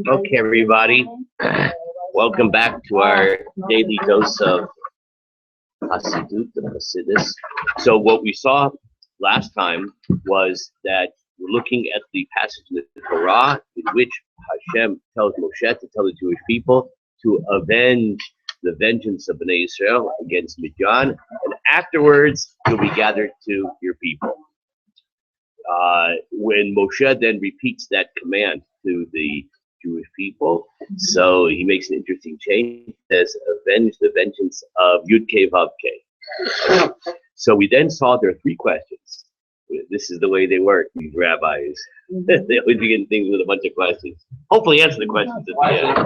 Okay, everybody. Welcome back to our daily dose of Chassidut and Chassidus. So what we saw last time was that we're looking at the passage in the Torah in which Hashem tells Moshe to tell the Jewish people to avenge the vengeance of Bnei Israel against Midian, and afterwards you'll be gathered to your people. When Moshe then repeats that command to the Jewish people, so he makes an interesting change. He says, avenge the vengeance of Yud Kei Vav Kei. So we then saw there are three questions. This is the way they work, these rabbis. They always begin things with a bunch of questions. Hopefully answer the questions at the end.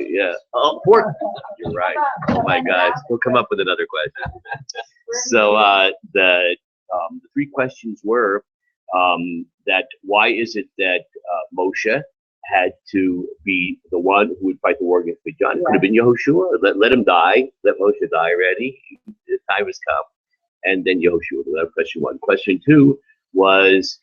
Yeah. Oh, fourth. You're right. Oh my God. We'll come up with another question. So the three questions were that why is it that Moshe had to be the one who would fight the war against Midian? It could have been Yehoshua. Let him die. Let Moshe die already. The time has come. And then Yehoshua. That was question one. Question two was,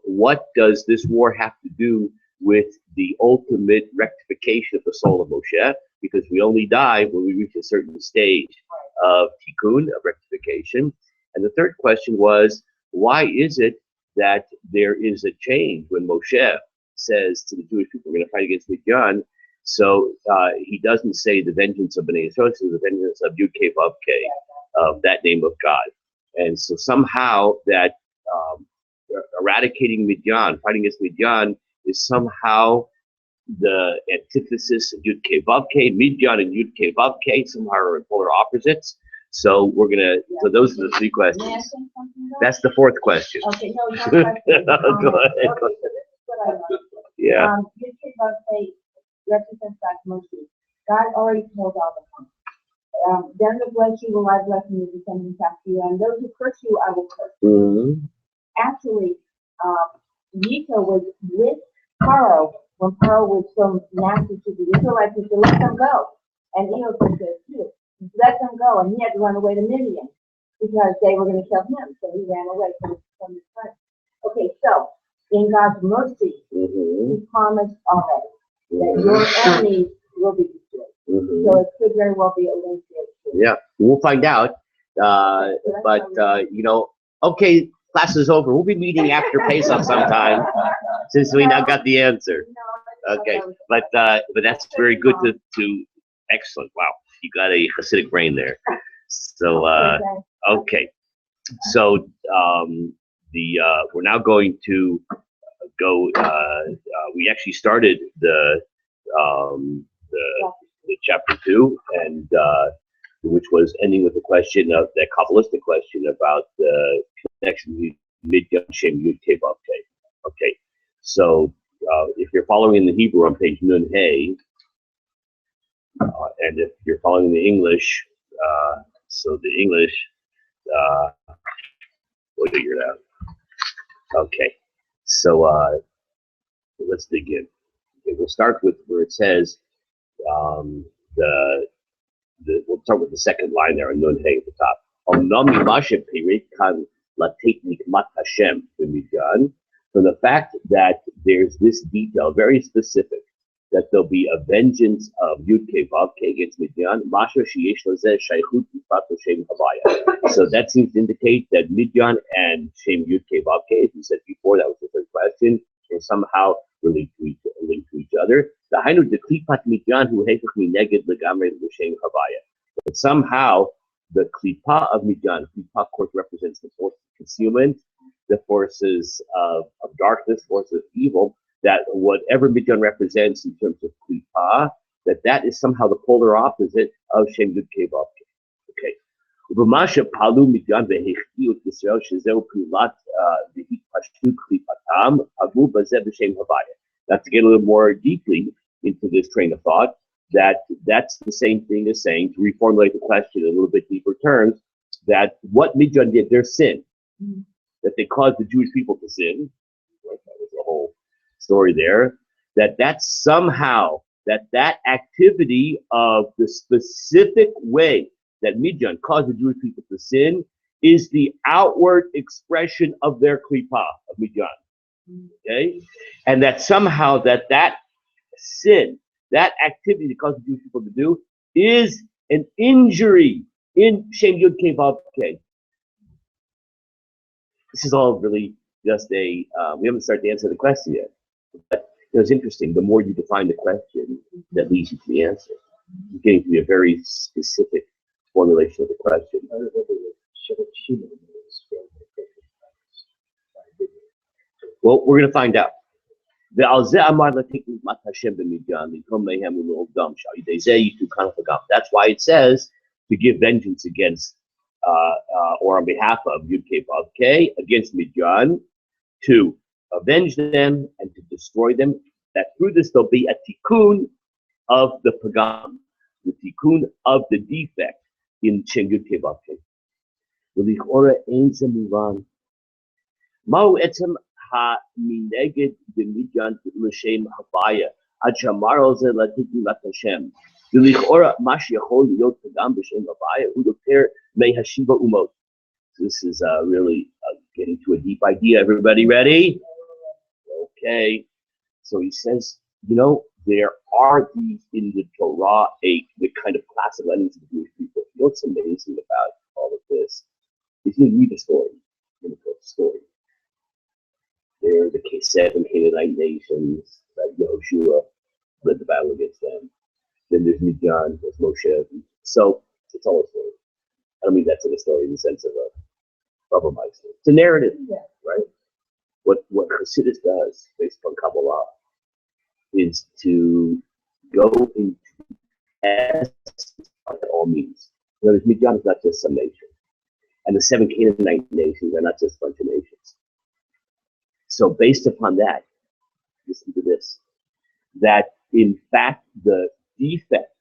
what does this war have to do with the ultimate rectification of the soul of Moshe? Because we only die when we reach a certain stage of tikkun, of rectification. And the third question was, why is it that there is a change when Moshe says to the Jewish people, we're going to fight against Midian? So he doesn't say the vengeance of Bnei Israel, he says the vengeance of Yud Kei Vav Kei, of that name of God. And so somehow that eradicating Midian, fighting against Midian, is somehow the antithesis of Yud Kei Vav Kei. Midian and Yud Kei Vav Kei somehow are in polar opposites. So we're gonna. So those are the three questions. That's the fourth question. Okay, no, no question. Go ahead. Yeah. Yud Kei Vav Kei represents God's mercy. God already told Abraham, them that bless you will I bless, and your descendants after you, and those who curse you I will curse. Mm-hmm. Actually, Yitro was with Paro when Paro was so nasty to the Israelites, he said, let them go. And Enos said, too, let them go. And he had to run away to Midian because they were going to kill him. So he ran away from his friends. Okay, so in God's mercy, he promised already that your enemies will be destroyed. So it could very well be a link there. Yeah, we'll find out. Okay, class is over. We'll be meeting after Pesach sometime, since we now got the answer. Okay, but that's very good to excellent. Wow, you got a Chassidic brain there. So okay, so we're now going to go. We actually started the chapter 2, and which was ending with the question of that Kabbalistic question about the connection between Midian, Shem, Yud, Kei, Vav, Kei. Okay, so if you're following in the Hebrew on page Nun Hey, and if you're following the English, so the English, we'll figure it out. Okay, so let's dig in. Okay, we'll start with where it says, we'll start with the second line there in Nun Hey at the top. From the fact that there's this detail, very specific, that there'll be a vengeance of Yud Kei Vav Kei against Midian. So that seems to indicate that Midian and Shem Yud Kei Vav Kei, as we said before, that was the third question, are somehow linked to each other. But somehow the klipa of Midian, klipa of course represents the force of concealment, the forces of darkness, forces of evil, that whatever Midian represents in terms of klipa, that is somehow the polar opposite of Shem Yud Kei Vav Kei. Okay. Now, to get a little more deeply into this train of thought, that's the same thing as saying, to reformulate the question in a little bit deeper terms, that what Midian did, their sin, that they caused the Jewish people to sin, right? That was the whole story there, that's somehow, that activity of the specific way that Midian caused the Jewish people to sin is the outward expression of their klipa, of Midian. Okay? And that somehow that sin, that activity that causes Jewish people to do, is an injury in Shem Yud Kei Vav Kei. This is all really just we haven't started to answer the question yet. But it's interesting. The more you define the question, that leads you to the answer. You're getting to be a very specific formulation of the question. Well, we're going to find out. That's why it says to give vengeance against or on behalf of Yud Kei Vav Kei against Midian, to avenge them and to destroy them. That through this there'll be a tikkun of the pagam, the tikkun of the defect in Shem Yud Kei Vav Kei. V'lichora ein ze muvan. Ma'u etzem ha-mineged b'Midian l'shem havaya ad shamar ze l'tikkun l'Hashem. V'lichora ma sheyachol liyot pagam b'shem havaya hu yoter me'hashiva umot. This is really getting to a deep idea. Everybody ready? Okay. So he says, there are these in the Torah, the kind of class of enemies of the Jewish people. You know what's amazing about all of this? If you read the story, There are the 7 Canaanite nations, that Yehoshua led the battle against them. Then there's Midian, there's Moshe. So it's all a story. I don't mean that's in a story in the sense of a Meister. It's a narrative, right? What Chassidus does, based on Kabbalah, is to go into essence what it all means. Midian is not just some nation. And the 7 Canaanite nations are not just a bunch of nations. So based upon that, listen to this, that in fact the defect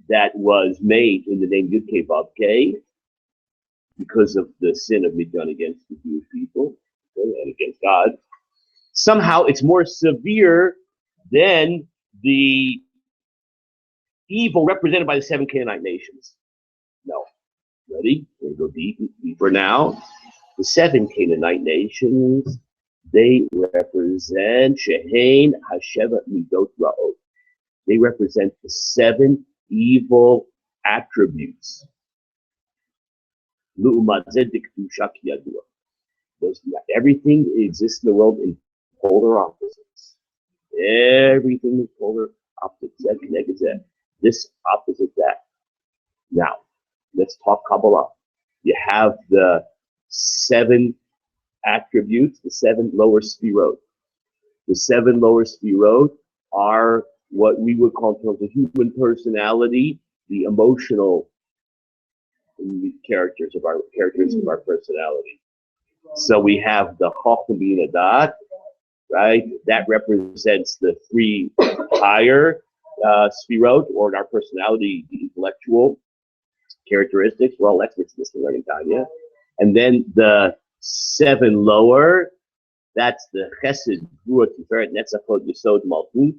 that was made in the name Yud Kei Vav Kei, because of the sin of Midian against the Jewish people, and against God, somehow it's more severe than the evil represented by the 7 Canaanite nations. No. Ready? We're going to go deeper now. The 7 Canaanite nations, they represent Shehein Hasheva Midot Ra'ot. They represent the 7 evil attributes. Everything exists in the world in polar opposites. Everything is polar opposites. This opposite that. Now, let's talk Kabbalah. You have the 7 attributes, the 7 lower sphirot. The 7 lower sphirot are what we would call in terms of human personality, the emotional characteristics of our personality. So we have the Chochmah Bina Da'at, right? That represents the 3 higher sphirot, or in our personality, the intellectual characteristics. We're all experts in this thing, right, in Tanya. And then the 7 lower, that's the Chesed, Gvura, Tiferet, Netzachot, Yesod, Malchut.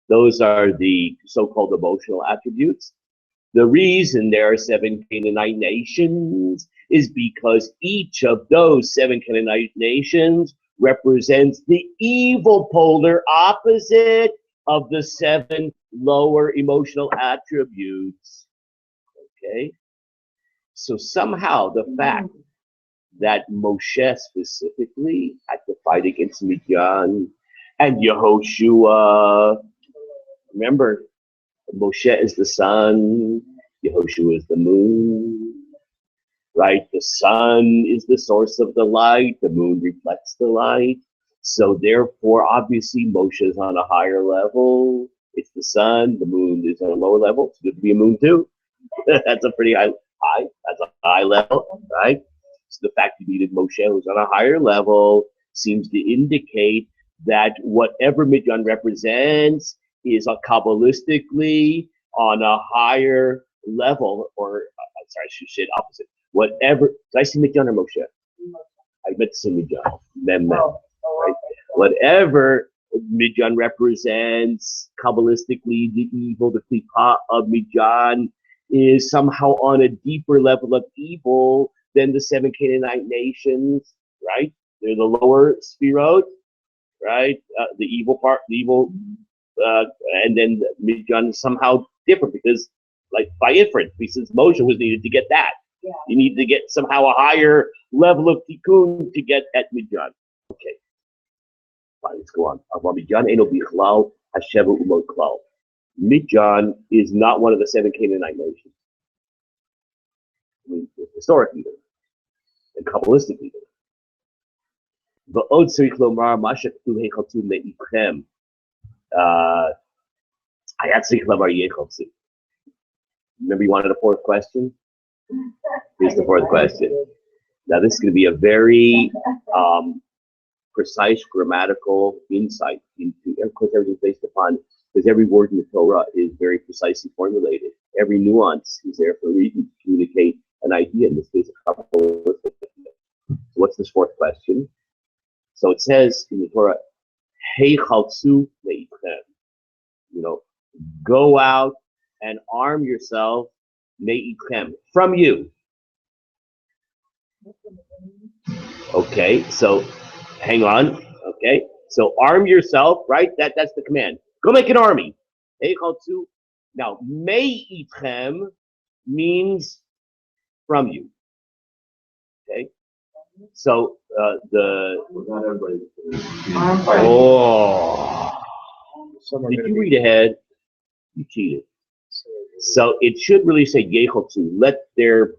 Those are the so-called emotional attributes. The reason there are 7 Canaanite nations is because each of those 7 Canaanite nations represents the evil polar opposite of the 7 lower emotional attributes. Okay? So somehow the fact that Moshe specifically had to fight against Midian and Yehoshua, remember, Moshe is the sun, Yehoshua is the moon, right? The sun is the source of the light, the moon reflects the light. So therefore, obviously, Moshe is on a higher level. It's the sun, the moon is on a lower level. It's good to be a moon too. That's a pretty high, that's a high level, right? So the fact you needed Moshe, who's on a higher level, seems to indicate that whatever Midian represents is kabbalistically on a higher level, or I'm sorry, I should say the opposite. Whatever, did I say Midian or Moshe? I meant to say Midian. Right? Whatever Midian represents kabbalistically, the evil, the klipa of Midian is somehow on a deeper level of evil than the 7 Canaanite nations, right? They're the lower sphirot. right? The evil part, the evil, and then Midjan is somehow different because, like by inference, because Moshe was needed to get that. Yeah. You need to get somehow a higher level of tikkun to get at Midjan. Okay, fine, let's go on. Midjan eno bichlal hasheva umot klal. Midjan is not one of the 7 Canaanite nations. I mean, historically, and Kabbalistically. ועוד צריך לומר מה שכתוב היחלצו מאיתכם. היה צריך לומר יחלצו. Remember you wanted a 4th question? Here's the 4th question. Now this is going to be a very precise grammatical insight into, of course everything's based upon, because every word in the Torah is very precisely formulated. Every nuance is there for a reason to communicate an idea, in this case a couple. So what's this 4th question? So it says in the Torah, "Hey chaltzu meitchem," go out and arm yourself meitchem, from you. Okay, so hang on. Okay, so arm yourself, right? That's the command. Go make an army. Hey chaltzu. Now meitchem means from you. Okay. So did you read ahead? You cheated. So it should really say Yechaltzu, let there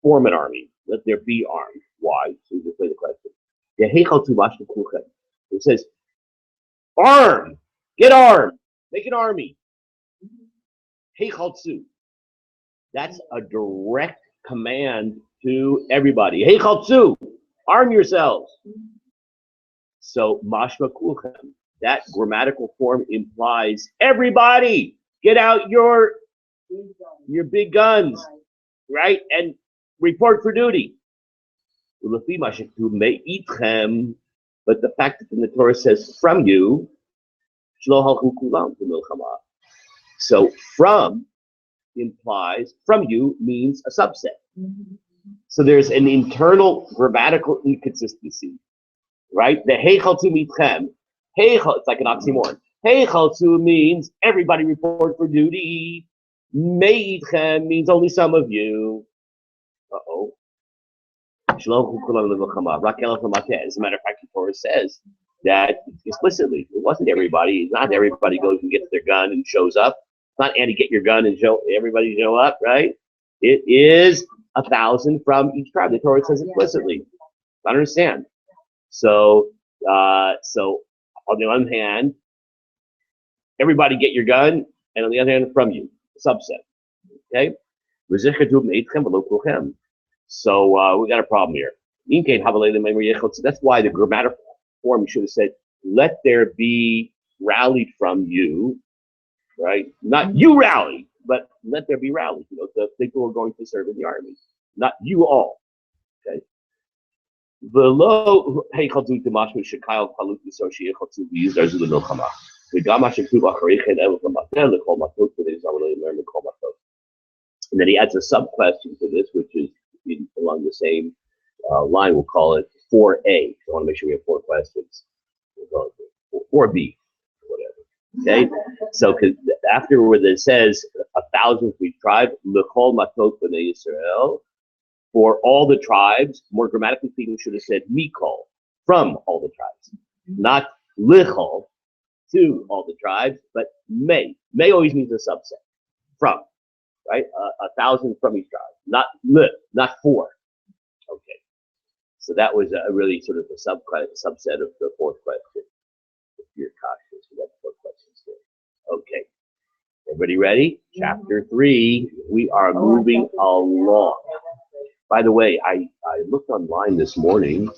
form an army, let there be armed. Why? So you just play the question. It says arm, get armed, make an army. Yechaltzu. That's a direct command to everybody. Yechaltzu. Arm yourselves. So, mashma kulchem, that grammatical form implies everybody get out your big guns, right? And report for duty. But the fact that the Torah says from you, so from implies, from you means a subset. So there's an internal grammatical inconsistency, right? The Heichaltu mitchem, it's like an oxymoron. Heichaltu means everybody report for duty. Meitchem means only some of you. Uh-oh. As a matter of fact, the Torah says that explicitly, it wasn't everybody. Not everybody goes and gets their gun and shows up. It's not Andy, get your gun and everybody show up, right? It is 1,000 from each tribe. The Torah says explicitly. I understand. So on the one hand, everybody get your gun, and on the other hand, from you, a subset. Okay? So we got a problem here. That's why the grammatical form should have said, let there be rallied from you, right? Not you rally, but let there be rallied. The people who are going to serve in the army. Not you all. Okay. Below Heichaltu Tamashmi Shekayel Palut Associate Heichaltu we use Darzu the Milchama. The Gama Shektu Acharichet El Kamatel, the Kol Matot, the Zamalay learn the Kol Matot. And then he adds a sub question to this, which is along the same line. We'll call it 4A. I want to make sure we have 4 questions. We'll call it 4B, whatever. Okay. So after where it says 1,000 for each tribe, the Kol Matot B'nai Yisrael. For all the tribes, more grammatically speaking, should have said mikol, from all the tribes. Not lichol, to all the tribes, but may. May always means a subset. From, right? 1,000 from each tribe. Not li, not for. Okay. So that was a really sort of a subset of the 4th question. If you're cautious, we got 4 questions here. Okay. Everybody ready? Chapter 3. We are moving along. By the way, I looked online this morning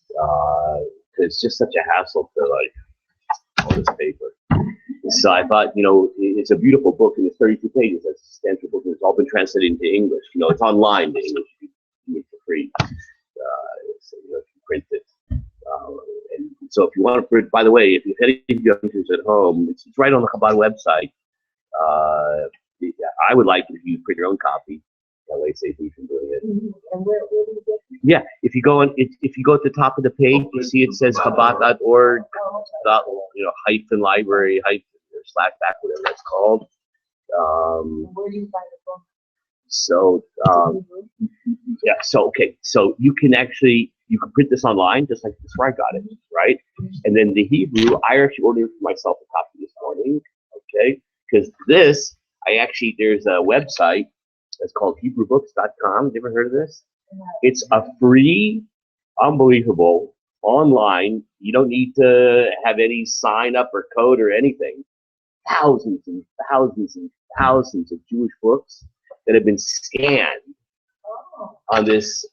because it's just such a hassle to all this paper. So I thought, it's a beautiful book and it's 32 pages. That's a substantial book. And it's all been translated into English. It's online. The English you can get for free. So, if you print it. And so if you want to print, by the way, if you have any youngsters at home, it's right on the Chabad website. I would like it if you print your own copy. LA safe me from doing it. And where do you get it? Yeah, if you go if you go at the top of the page, you see it says Chabad.org, hyphen library, hyphen or slash back, whatever that's called. And where do you find the book? So yeah, so you can print this online, just like this where I got it, right? And then the Hebrew, I actually ordered for myself a copy this morning, okay? Because there's a website that's called HebrewBooks.com. Have you ever heard of this? It's a free, unbelievable, online. You don't need to have any sign up or code or anything. Thousands and thousands and thousands of Jewish books that have been scanned on this.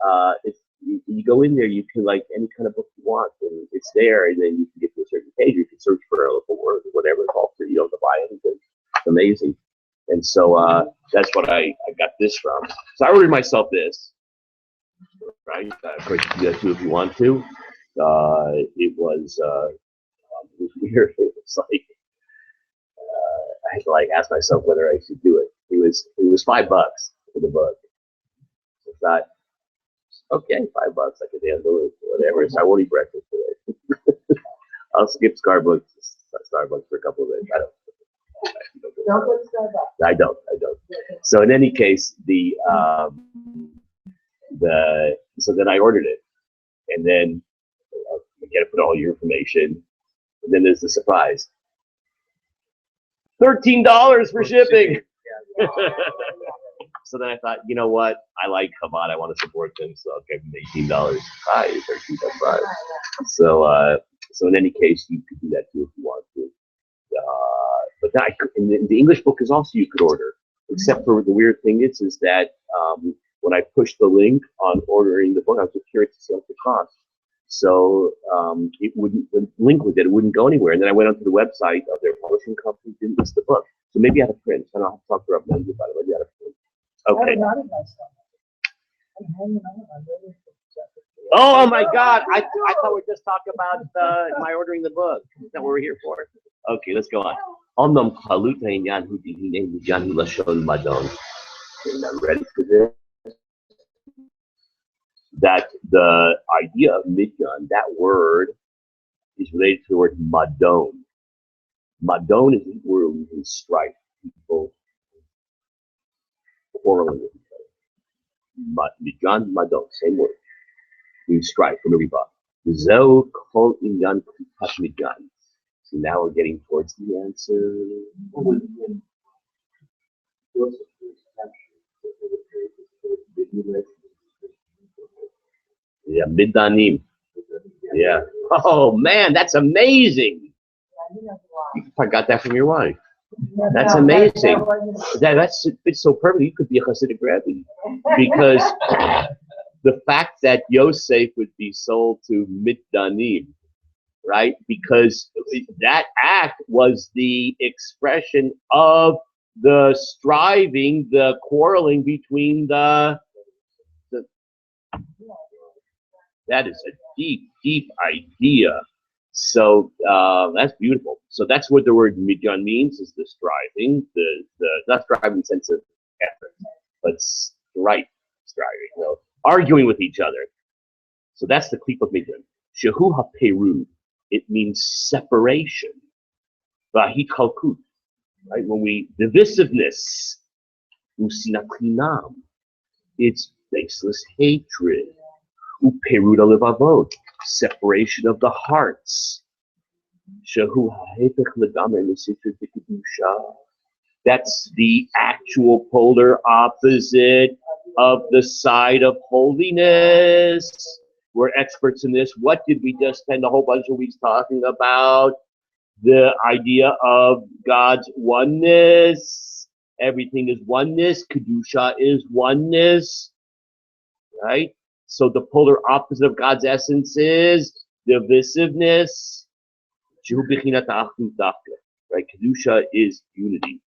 If you go in there, you can like any kind of book you want, and it's there, and then you can get to a certain page. You can search for a local word or whatever it's called. You don't have to buy anything. It's amazing. And so that's what I got this from. So I ordered myself this, right? Of course, you can do that too if you want to. It was weird. It was like I had to like ask myself whether I should do it. It was $5 for the book. It's not okay. $5. I could handle it, whatever. So I won't eat breakfast today. I'll skip Starbucks for a couple of days. I don't go to Starbucks. I don't. So in any case, so then I ordered it, and then you got to put all your information, and then there's the surprise. $13 for shipping. So then I thought, you know what? I like Chabad. I want to support them, so I'll give them $18. Hi, $13. So in any case, you could do that too if you want to. But then the English book is also you could order, except for the weird thing is that when I pushed the link on ordering the book, I was just curious to see what it cost. So it wouldn't go anywhere. And then I went onto the website of their publishing company, didn't list the book. So maybe I had a print. I don't know how to talk to Rabbi about it. Maybe I had a print. Okay. Oh my God! I thought we were just talking about my ordering the book. Is that what we're here for? Okay, let's go on. I'm ready for this. That the idea of midyan, that word, is related to the word madon. Madon is the word in strife, people quarreling with each other. Midyan, madon, same word. In strife from everybody. So now we're getting towards the answer. Yeah, middanim. Yeah. Oh man, that's amazing. I got that from your wife. That's amazing. It's so perfect. You could be a Chassidic Rabbi because the fact that Yosef would be sold to middanim, right? Because that act was the expression of the striving, the quarreling between the that is a deep, deep idea. So that's beautiful. So that's what the word midyan means, is the striving, the not striving in the sense of effort, but striving, arguing with each other. So that's the klip of midyan. Shehu ha-perud, it means separation. Vahi kalkut, right? Divisiveness, usinaklinam, it's baseless hatred. Uperud alevavot, separation of the hearts. Shehu ha'hepech legamer l'sitra d'kedusha. That's the actual polar opposite of the side of holiness. We're experts in this. What did we just spend a whole bunch of weeks talking about? The idea of God's oneness. Everything is oneness. Kedusha is oneness. Right? So the polar opposite of God's essence is divisiveness. Right? Kedusha is unity.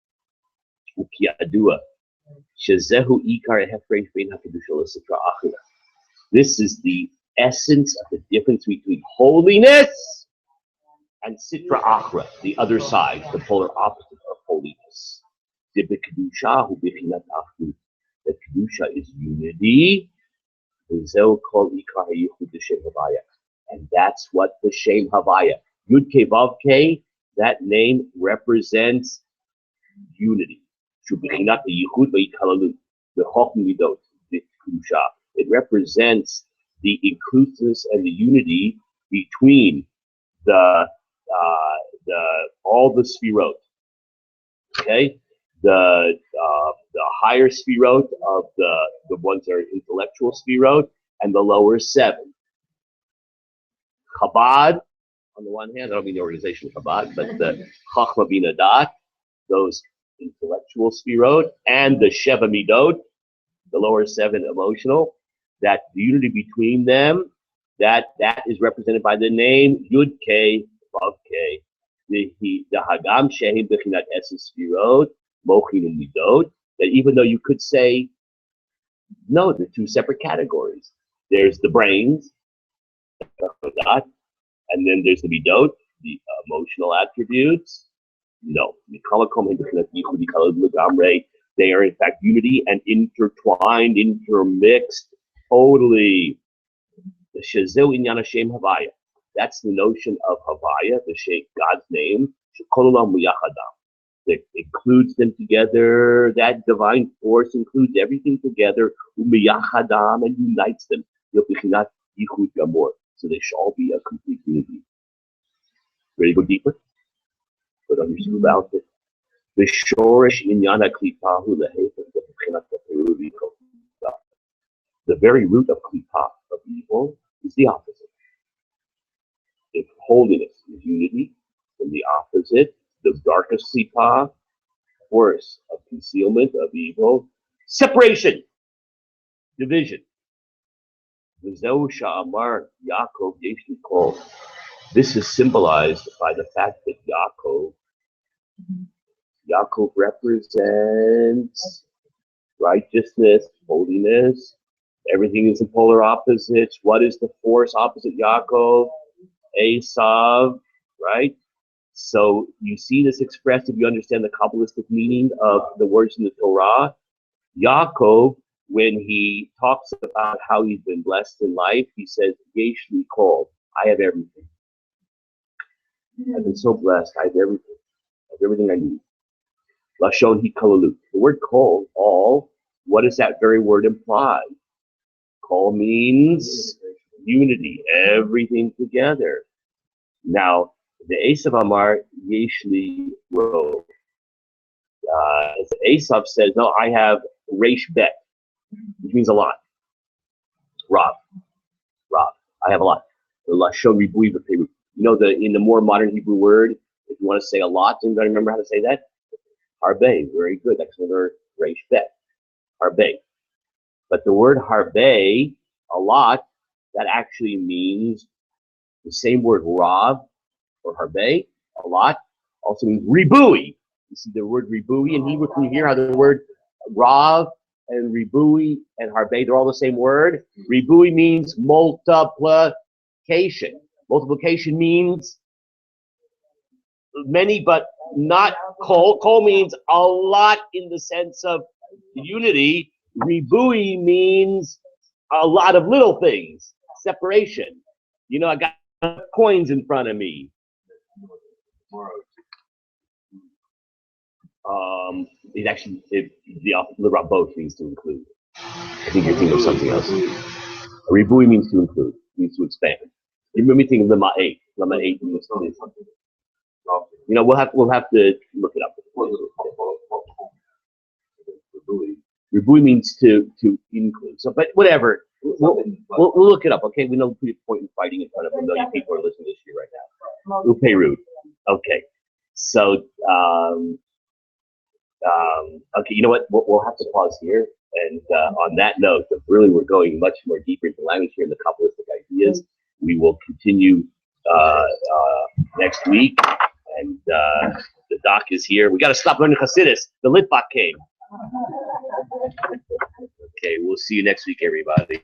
This is the essence of the difference between holiness and sitra achra, the other side, the polar opposite of holiness. That that Kedusha is unity. And that's what the Shem Havaya. Yud Kei Vav Kei, that name represents unity. It represents the inclusiveness and the unity between the all the sfirot. Okay, the higher sfirot of the ones that are intellectual sfirot and the lower seven. Chabad, on the one hand, I don't mean the organization Chabad, but the Chachma Bina Dat, those intellectual sfirot, and the Sheva Midot, the lower seven emotional, that the unity between them, that is represented by the name Yud Kei Vav Kei. The Hagam Shehem Bechinat Eses Sfirot, Mochin and Midot, that even though you could say, no, they're two separate categories. There's the brains, and then there's the Midot, the emotional attributes. No. They are in fact unity and intertwined, intermixed, totally. The Shazil Inyan Hashem Havaya. That's the notion of Havaya, the Sheikh, God's name. That includes them together. That divine force includes everything together, and unites them. So they shall all be a complete unity. Ready to go deeper? Put on your scuba outfit. The very root of klipa, of evil, is the opposite. If holiness is unity, then the opposite, the darkest klipa, force of concealment, of evil, separation, division. This is symbolized by the fact that Yaakov represents righteousness, holiness. Everything is in polar opposites. What is the force opposite Yaakov? Esav, right? So you see this expressed if you understand the Kabbalistic meaning of the words in the Torah. Yaakov, when he talks about how he's been blessed in life, he says, Yesh li kol, I have everything. I've been so blessed, I have everything. I have everything I need. Lashon hikalalut. The word kol, all, what does that very word imply? Kol means unity, everything together. Now, the Esav Amar Yeshli Ro. Esav says, no, I have Reish Bet, which means a lot. Rob, I have a lot. The Lashon Ribui B'Peru. You know, in the more modern Hebrew word, if you want to say a lot, anybody remember how to say that? Harbe, very good. That's another Reish Bet. Harbe. But the word harbe, a lot, that actually means the same word rav or harbe, a lot, also means ribui. You see the word ribui in Hebrew. Can you hear how the word rav and ribui and harbe, they're all the same word? Ribui means multiplication. Multiplication means many, but not kol. Kol means a lot in the sense of unity. Ribui means a lot of little things, separation. You know, I got coins in front of me. It actually, the both means to include. I think you're thinking of something else. Ribui means to include, means to expand. You made me think of Lema 8. Lema 8 means to, you know, we'll have to look it up. Ribui means to include. So, but whatever, we'll look it up. Okay, we know the point in fighting in front of a million people are listening to this year right now. Upeirut. Okay, so okay, you know what? We'll have to pause here. And on that note, really we're going much more deeper into language here in the Kabbalistic ideas. We will continue next week. And the doc is here. We got to stop learning Chassidus. The Litbach came. Okay, we'll see you next week, everybody.